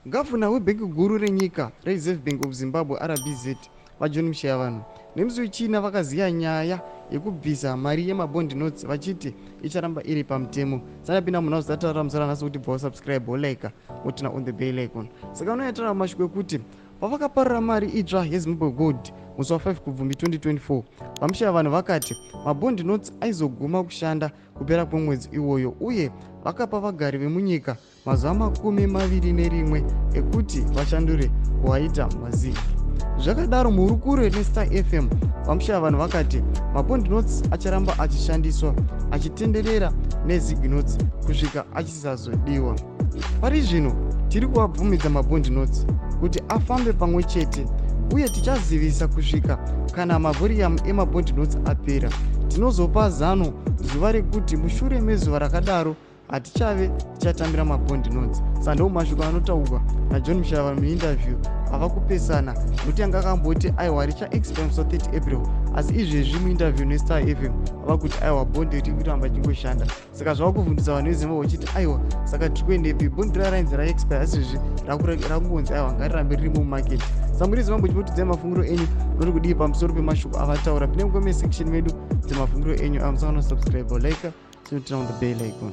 Gavana webhengi guru renyika rereserve bank of Zimbabwe RBZ vaJohn Mushavanhu nemusi wechina vakaziya nyaya yekubvisa mari yemabond notes vachiti icharamba iri pamutemo. Sandapinda munhu uzataura musara nhasi kuti bho subscribe like utina on the bell icon. Saka unoyataura mashoko ekuti pavakaparira mari itsva yeZimbabwe Gold musi wa5 kubvumbi 2024 vaMushavanhu vakati mabond notes aizoguma kushanda kupera kwemwedzi iwoyo uye vakapa vagari vemunyika mazuva 21 ekuti vashandure kuwaita mazig. Zvakadaro murukure neStar FM vaMushavanhu vakati mabond notes acharamba achishandiswa achitenderera nezig notes kusvika achisazodiwa. Pari zvino tiri kuvabvumidza mabond notes kuti afambe pamwe chete uye tichazivisa kusvika kana mavhoriyamu emabond notes apera. Tinozopa zano zuva rekuti mushure mezuva rakadaro hatichave tichatambira mabond notes. Sandoo mashoko anotaurwa naJohn Mushavanhu muinterview ava kupesana nokuti anga akamboti aiwa richa-expire musi wa30 April asi izvezvi muinterview neStar FM ava kuti aiwa bond riri kuramba chingoshanda. Saka zvava kuvhundisa vanhu veZimbabwe vachiti aiwa saka tiri kuendepi, bond rainzi ra-expire asi izvezvi rakungonzi aiwa ngarirambe riri mumaketi. Samuri Zimbabwe chipotudzai mafungiro enyu noti kudii pamusoro pemashoko avataura. Pine mukome section medu dzemafungiro enyu. Musangano subscribe like tinotina on the bell icon.